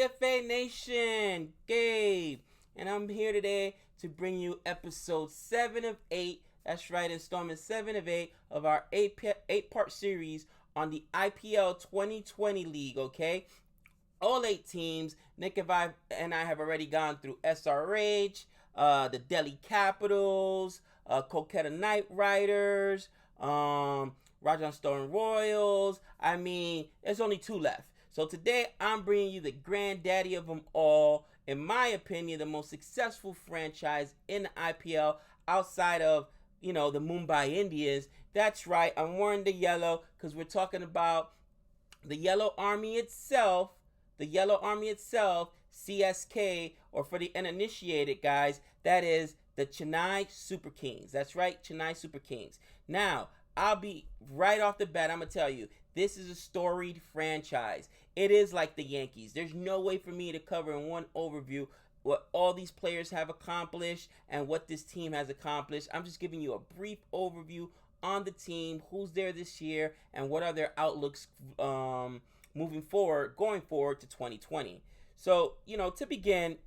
CFA Nation, Gabe, and I'm here today to bring you episode 7 of 8. That's right, installment 7 of 8 of our 8-part series on the IPL 2020 League, okay? All 8 teams. Nick and I have already gone through SRH, the Delhi Capitals, Kolkata Knight Riders, Rajasthan Royals. I mean, there's only 2 left. So today I'm bringing you the granddaddy of them all. In my opinion, the most successful franchise in the IPL outside of, the Mumbai Indians. That's right, I'm wearing the yellow because we're talking about the Yellow Army itself. The Yellow Army itself, CSK, or for the uninitiated guys, that is the Chennai Super Kings. That's right, Chennai Super Kings. Now, I'll be right off the bat, I'm going to tell you, this is a storied franchise. It is like the Yankees. There's no way for me to cover in one overview what all these players have accomplished and what this team has accomplished. I'm just giving you a brief overview on the team, who's there this year, and what are their outlooks moving forward, going forward to 2020. So, to begin,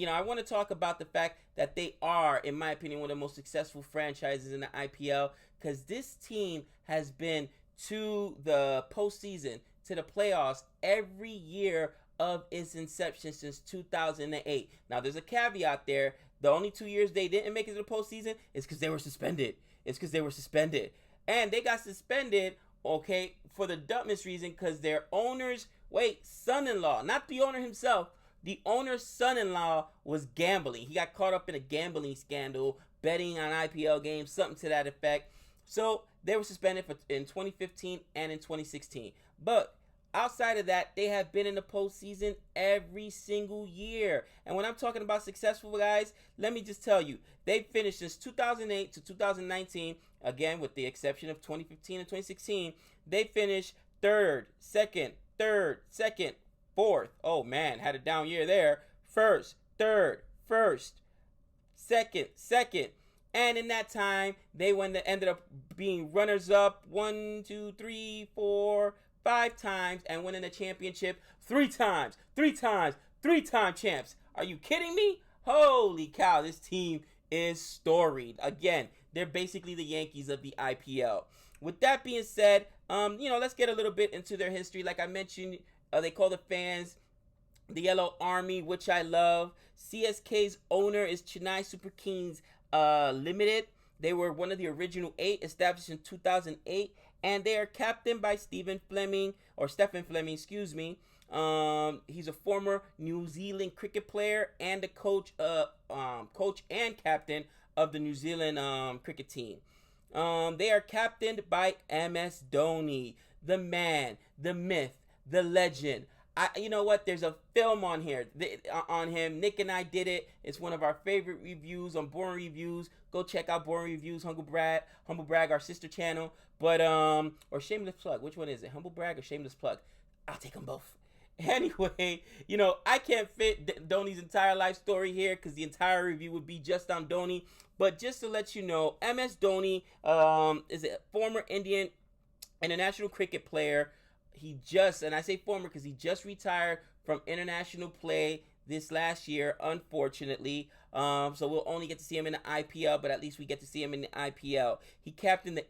I want to talk about the fact that they are, in my opinion, one of the most successful franchises in the IPL because this team has been to the postseason, to the playoffs every year of its inception since 2008. Now, there's a caveat there. The only 2 years they didn't make it to the postseason is because they were suspended. And they got suspended, okay, for the dumbest reason because their owner's, son-in-law, not the owner himself, the owner's son-in-law was gambling. He got caught up in a gambling scandal, betting on IPL games, something to that effect. So they were suspended in 2015 and in 2016. But outside of that, they have been in the postseason every single year. And when I'm talking about successful guys, let me just tell you, they finished since 2008 to 2019, again, with the exception of 2015 and 2016, they finished third, second, fourth. Oh man, had a down year there. First, third, first, second. And in that time, they ended up being runners up 1, 2, 3, 4, 5 times and winning the championship 3 times. 3-time champs. Are you kidding me? Holy cow, this team is storied. Again, they're basically the Yankees of the IPL. With that being said, let's get a little bit into their history. Like I mentioned, they call the fans the Yellow Army, which I love. CSK's owner is Chennai Super Kings Limited. They were one of the original 8, established in 2008, and they are captained by Stephen Fleming, excuse me. He's a former New Zealand cricket player and the coach and captain of the New Zealand cricket team. They are captained by MS Dhoni, the man, the myth, the legend. You know what? There's a film on here on him. Nick and I did it. It's one of our favorite reviews on Boring Reviews. Go check out Boring Reviews, Humble Brag, our sister channel. But or Shameless Plug. Which one is it? Humble Brag or Shameless Plug? I'll take them both. Anyway, I can't fit Dhoni's entire life story here because the entire review would be just on Dhoni. But just to let you know, MS Dhoni is a former Indian international cricket player. And I say former because he just retired from international play this last year, unfortunately. So we'll only get to see him in the IPL, but at least we get to see him in the IPL. He captained the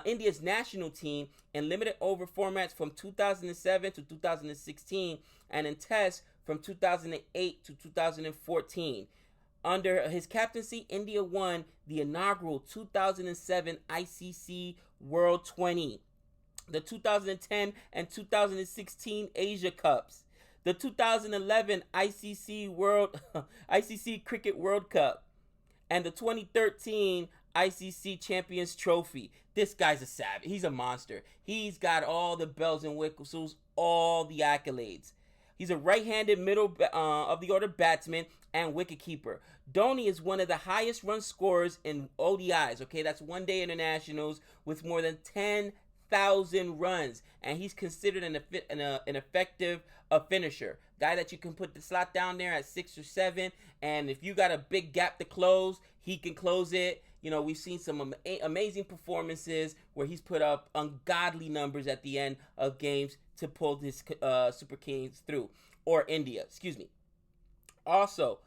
India's national team in limited over formats from 2007 to 2016 and in tests from 2008 to 2014. Under his captaincy, India won the inaugural 2007 ICC World 20. The 2010 and 2016 Asia Cups, the 2011 ICC Cricket World Cup, and the 2013 ICC Champions Trophy. This guy's a savage. He's a monster. He's got all the bells and whistles, all the accolades. He's a right-handed middle of the order batsman and wicketkeeper. Dhoni is one of the highest run scorers in ODIs. Okay, that's one-day internationals with more than 10,000 runs, and he's considered an effective finisher. Guy that you can put the slot down there at 6 or 7, and if you got a big gap to close, he can close it. we've seen some amazing performances where he's put up ungodly numbers at the end of games to pull his Super Kings through, or India, excuse me. Also,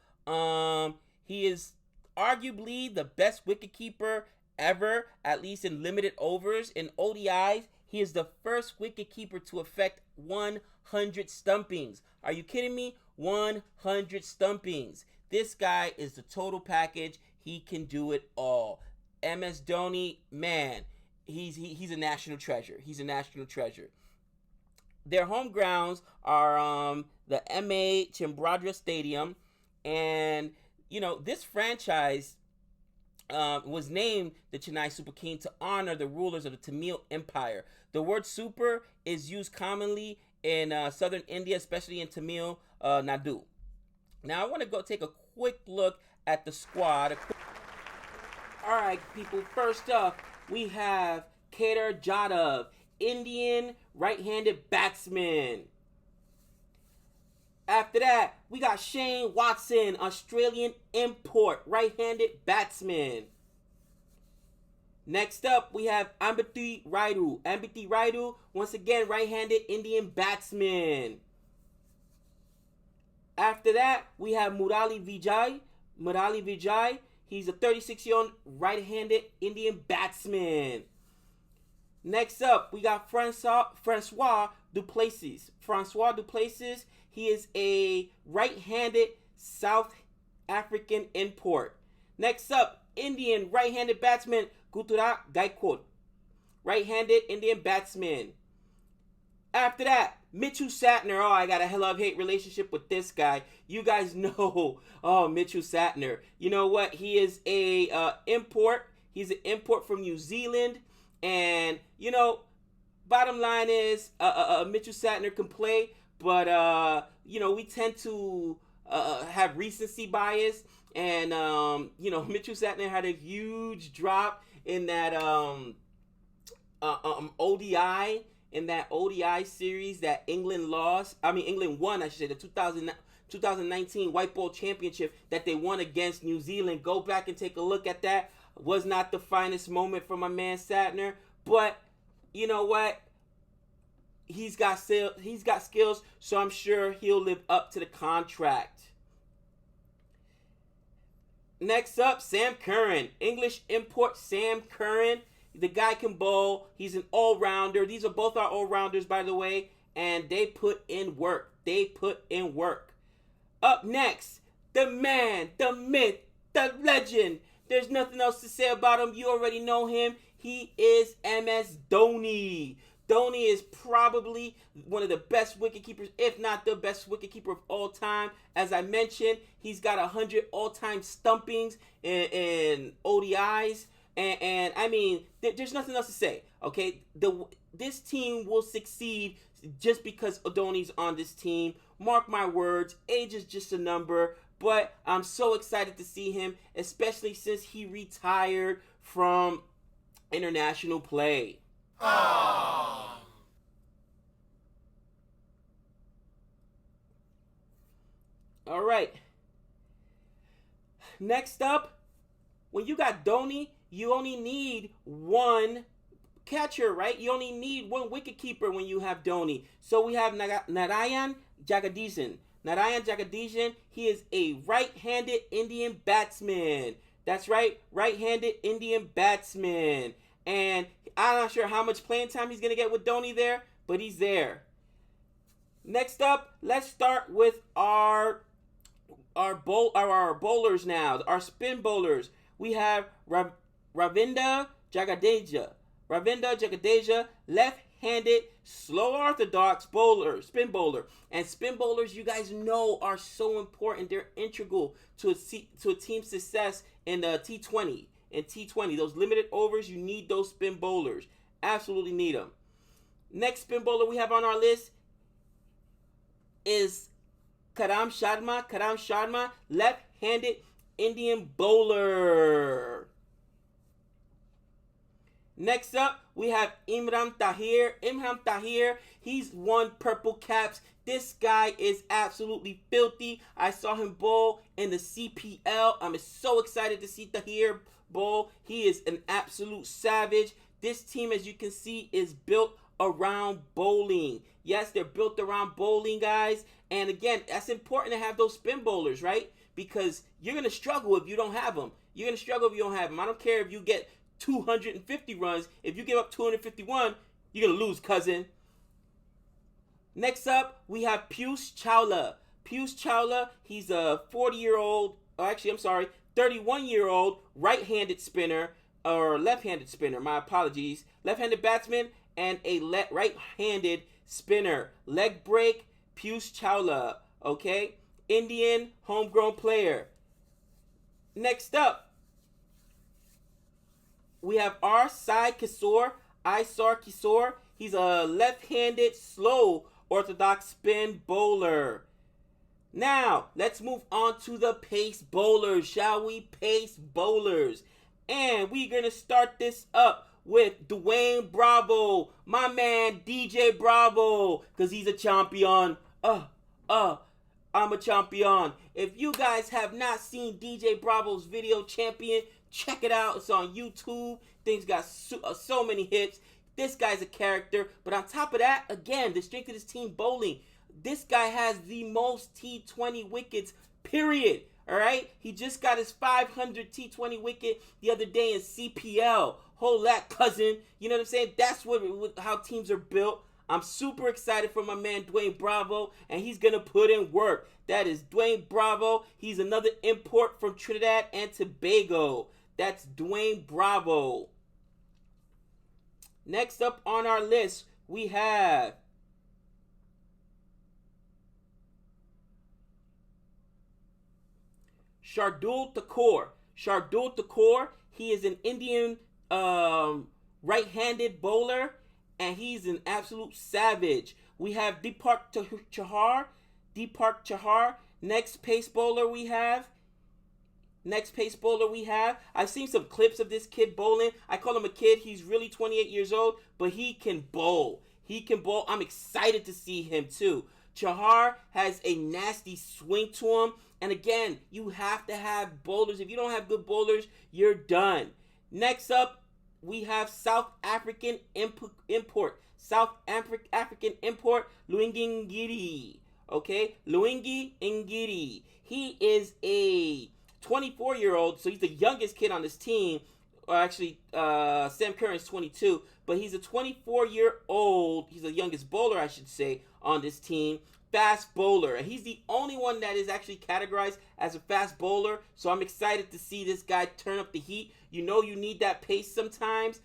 he is arguably the best wicketkeeper ever, at least in limited overs. In ODIs, he is the first wicketkeeper to affect 100 stumpings. Are you kidding me? 100 stumpings. This guy is the total package. He can do it all. MS Dhoni, man, he's a national treasure. He's a national treasure. Their home grounds are the MA Chimbradra Stadium, and this franchise was named the Chennai Super King to honor the rulers of the Tamil Empire. The word super is used commonly in southern India, especially in Tamil Nadu. Now I want to go take a quick look at the squad. All right, people. First up, we have Kedar Jadhav, Indian right-handed batsman. After that, we got Shane Watson, Australian import, right-handed batsman. Next up, we have Ambati Raidu. Ambati Raidu, once again, right-handed Indian batsman. After that, we have Murali Vijay. Murali Vijay, he's a 36-year-old right-handed Indian batsman. Next up, we got Francois Duplessis. Francois Duplessis, he is a right-handed South African import. Next up, Indian right-handed batsman Gujarat Gaikwad. Right-handed Indian batsman. After that, Mitchell Satner. Oh, I got a love-hate relationship with this guy. You guys know, Mitchell Satner. You know what? He is a import. He's an import from New Zealand. And, bottom line is, Mitchell Satner can play, but, we tend to have recency bias. And, Mitchell Satner had a huge drop in that ODI, series that England won, I should say, the 2019 White Ball Championship that they won against New Zealand. Go back and take a look at that. Was not the finest moment for my man Satner, but you know what? He's got skills, so I'm sure he'll live up to the contract. Next up, Sam Curran, English import Sam Curran. The guy can bowl. He's an all-rounder. These are both our all-rounders, by the way, and they put in work. Up next, the man, the myth, the legend. There's nothing else to say about him. You already know him. He is MS Dhoni. Dhoni is probably one of the best wicketkeepers, if not the best wicketkeeper of all time. As I mentioned, he's got 100 all-time stumpings in ODIs. And I mean, there's nothing else to say, okay? This team will succeed just because Dhoni's on this team. Mark my words, age is just a number, but I'm so excited to see him, especially since he retired from international play. Aww. All right. Next up, when you got Dhoni, you only need one catcher, right? You only need one wicketkeeper when you have Dhoni. So we have Narayan Jagadisan. Narayan Jagadisan, he is a right-handed Indian batsman. That's right, right-handed Indian batsman. And I'm not sure how much playing time he's going to get with Dhoni there, but he's there. Next up, let's start with our bowlers now, our spin bowlers. We have Ravindra Jadeja. Ravindra Jadeja, left-handed, slow orthodox bowler, spin bowler. And spin bowlers, you guys know, are so important. They're integral to a team's success in the T20. In T20, those limited overs, you need those spin bowlers. Absolutely need them. Next spin bowler we have on our list is Karan Sharma. Karan Sharma, left-handed Indian bowler. Next up, we have Imran Tahir. Imran Tahir, he's won purple caps. This guy is absolutely filthy. I saw him bowl in the CPL. I'm so excited to see Tahir bowl. He is an absolute savage. This team, as you can see, is built around bowling. Yes, they're built around bowling, guys. And again, that's important to have those spin bowlers, right? Because you're going to struggle if you don't have them. You're going to struggle if you don't have them. I don't care if you get 250 runs. If you give up 251, you're going to lose, cousin. Next up, we have Piyush Chawla. Piyush Chawla, he's a 40-year-old, 31-year-old right-handed spinner, or left-handed spinner, my apologies. Left-handed batsman and a right-handed spinner. Leg break, Piyush Chawla, okay? Indian homegrown player. Next up, we have Isar Kisor. He's a left-handed, slow, orthodox spin bowler. Now, let's move on to the pace bowlers, shall we? Pace bowlers. And we're going to start this up with Dwayne Bravo, my man DJ Bravo, because he's a champion. I'm a champion. If you guys have not seen DJ Bravo's video Champion, check it out. It's on YouTube. Things got so many hits. This guy's a character. But on top of that, again, the strength of this team bowling. This guy has the most T20 wickets, period. All right? He just got his 500 T20 wicket the other day in CPL. Hold that, cousin. You know what I'm saying? That's how teams are built. I'm super excited for my man Dwayne Bravo, and he's going to put in work. That is Dwayne Bravo. He's another import from Trinidad and Tobago. That's Dwayne Bravo. Next up on our list, we have Shardul Thakur. Shardul Thakur, he is an Indian right-handed bowler, and he's an absolute savage. We have Deepak Chahar. Next pace bowler we have. I've seen some clips of this kid bowling. I call him a kid. He's really 28 years old, but he can bowl. I'm excited to see him too. Chahar has a nasty swing to him. And again, you have to have bowlers. If you don't have good bowlers, you're done. Next up, we have South African import. Luingi Ngidi. Okay? Luingi Ngidi. He is a 24-year-old, so he's the youngest kid on this team. Or actually, Sam Curran is 22, but he's a 24-year-old. He's the youngest bowler, I should say, on this team. Fast bowler. And he's the only one that is actually categorized as a fast bowler. So I'm excited to see this guy turn up the heat. You know you need that pace sometimes.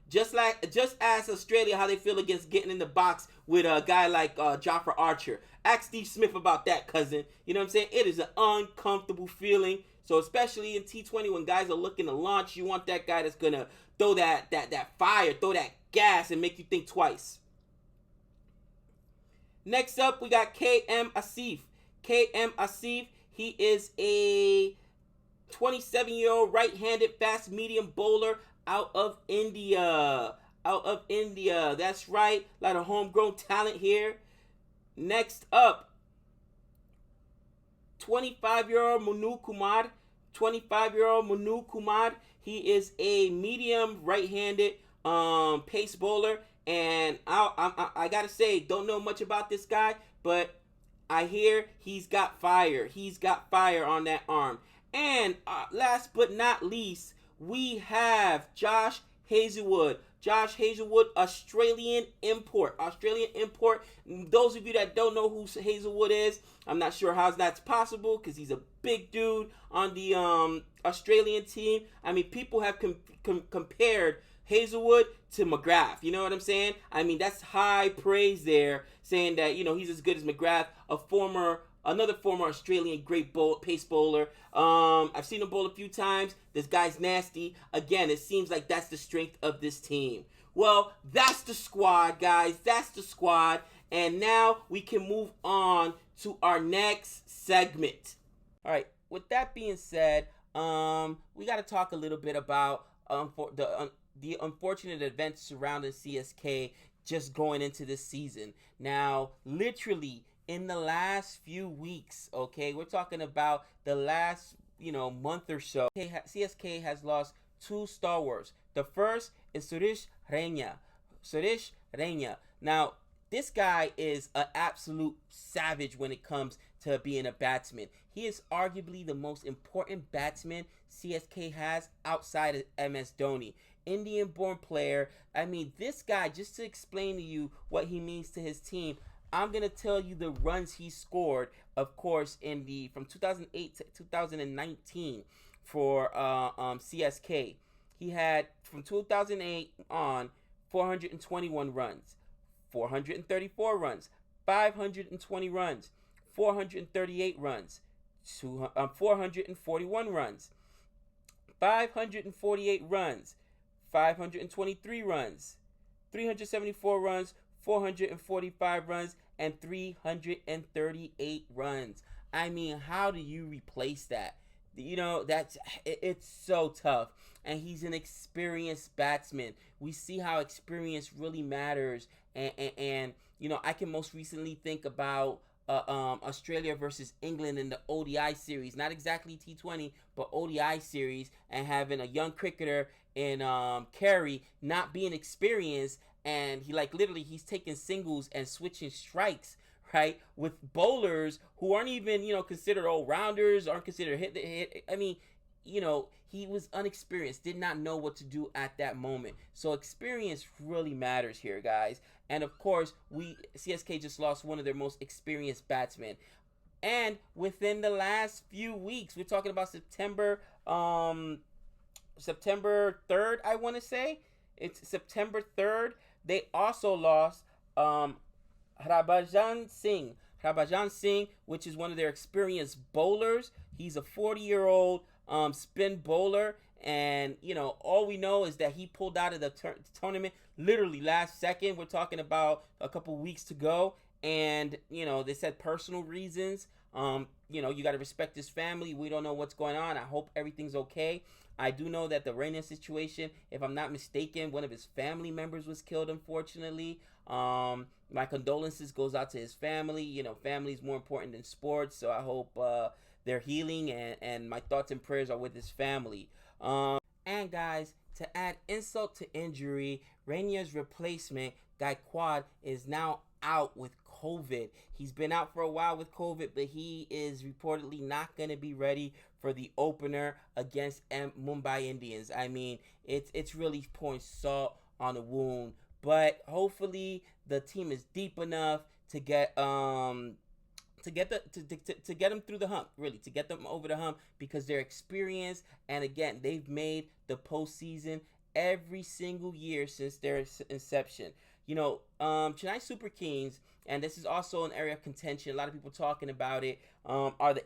Just as Australia, how they feel against getting in the box with a guy like Jofra Archer. Ask Steve Smith about that, cousin. You know what I'm saying? It is an uncomfortable feeling. So especially in T20 when guys are looking to launch, you want that guy that's going to throw that fire, throw that gas and make you think twice. Next up, we got KM Asif. KM Asif, he is a 27-year-old right-handed fast medium bowler out of India. That's right. A lot of homegrown talent here. Next up, 25-year-old Manu Kumar. He is a medium right-handed pace bowler. And I gotta say, don't know much about this guy, but I hear he's got fire. He's got fire on that arm. And last but not least, we have Josh Hazlewood. Australian import. Those of you that don't know who Hazlewood is, I'm not sure how that's possible because he's a big dude on the Australian team. I mean, people have compared Hazlewood to McGrath. You know what I'm saying? I mean, that's high praise there, saying that, you know, he's as good as McGrath, another former Australian great pace bowler. I've seen him bowl a few times. This guy's nasty. Again, it seems like that's the strength of this team. Well, that's the squad, guys. That's the squad. And now we can move on to our next segment. All right. With that being said, we got to talk a little bit about the unfortunate events surrounding CSK just going into this season. Now, literally in the last few weeks, okay, we're talking about the last month or so, CSK has lost two stalwarts. The first is Suresh Raina. Suresh Raina. Now, this guy is an absolute savage when it comes to being a batsman. He is arguably the most important batsman CSK has outside of MS Dhoni. Indian-born player. I mean, this guy, just to explain to you what he means to his team, I'm going to tell you the runs he scored, of course, from 2008 to 2019 for CSK. He had, from 2008 on, 421 runs, 434 runs, 520 runs, 438 runs, 441 runs, 548 runs, 523 runs, 374 runs, 445 runs, and 338 runs. I mean, how do you replace that? It's so tough. And he's an experienced batsman. We see how experience really matters. And I can most recently think about Australia versus England in the ODI series. Not exactly T20, but ODI series. And having a young cricketer in Carey not being experienced. And he's taking singles and switching strikes, right, with bowlers who aren't even, considered all-rounders, aren't considered hit. I mean, he was unexperienced, did not know what to do at that moment. So experience really matters here, guys. And of course, CSK just lost one of their most experienced batsmen. And within the last few weeks, we're talking about September 3rd, I want to say. It's September 3rd. They also lost Harbhajan Singh, which is one of their experienced bowlers. He's a 40-year-old spin bowler, and all we know is that he pulled out of the tournament literally last second. We're talking about a couple weeks to go, and they said personal reasons. You got to respect his family. We don't know what's going on. I hope everything's okay. I do know that the Raina situation, if I'm not mistaken, one of his family members was killed, unfortunately. My condolences goes out to his family. Family is more important than sports, so I hope they're healing, and my thoughts and prayers are with his family. And guys, to add insult to injury, Rainia's replacement, Gaikwad, is now out with COVID. He's been out for a while with COVID, but he is reportedly not going to be ready for the opener against Mumbai Indians. I mean, it's really pouring salt on the wound, but hopefully the team is deep enough to get them through the hump, really, to get them over the hump, because they're experienced, and again, they've made the postseason every single year since their inception. Chennai Super Kings, and this is also an area of contention, a lot of people talking about it, are the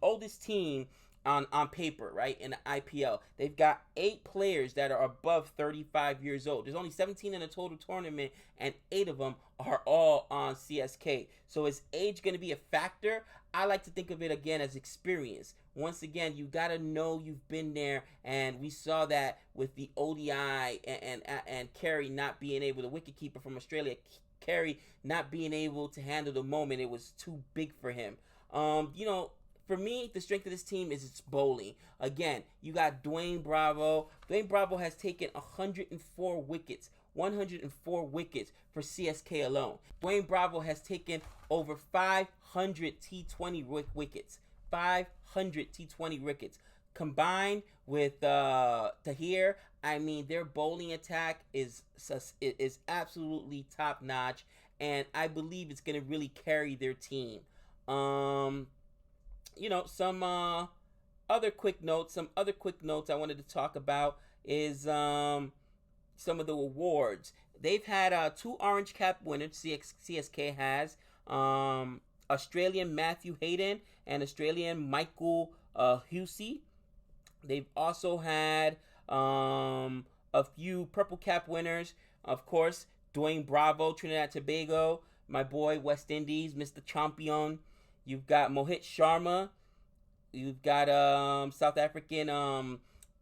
oldest team on paper, right, in the IPL. They've got 8 players that are above 35 years old. There's only 17 in the total tournament, and 8 of them are all on CSK. So is age going to be a factor? I like to think of it again as experience. Once again, you got to know you've been there, and we saw that with the ODI and Carey not being able, the wicketkeeper from Australia, Carey not being able to handle the moment. It was too big for him. For me, the strength of this team is its bowling. Again, you got Dwayne Bravo. Dwayne Bravo has taken 104 wickets. 104 wickets for CSK alone. Dwayne Bravo has taken over 500 T20 wickets. 500 T20 wickets. Combined with Tahir, I mean, their bowling attack is absolutely top notch, and I believe it's going to really carry their team. Some other quick notes I wanted to talk about is some of the awards. They've had 2 Orange Cap winners, CSK has, Australian Matthew Hayden and Australian Michael Hussey. They've also had a few Purple Cap winners, of course, Dwayne Bravo, Trinidad Tobago, my boy West Indies, Mr. Champion. You've got Mohit Sharma. You've got South African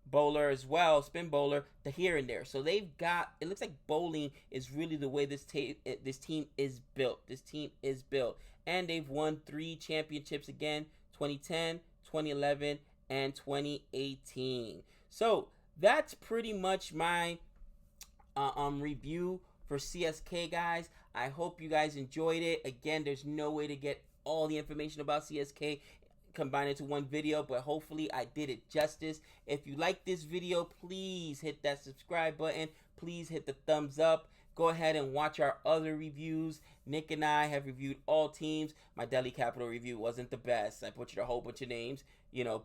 bowler as well, spin bowler, the here and there. So they've got, it looks like bowling is really the way this team is built. This team is built. And they've won 3 championships again, 2010, 2011, and 2018. So that's pretty much my review for CSK, guys. I hope you guys enjoyed it. Again, there's no way to get all the information about CSK combined into one video, but hopefully I did it justice. If you like this video, please hit that subscribe button. Please hit the thumbs up. Go ahead and watch our other reviews. Nick and I have reviewed all teams. My Delhi Capital review wasn't the best. I butchered a whole bunch of names,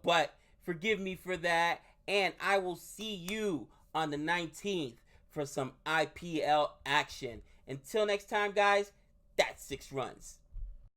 but forgive me for that. And I will see you on the 19th for some IPL action. Until next time, guys, that's 6 runs.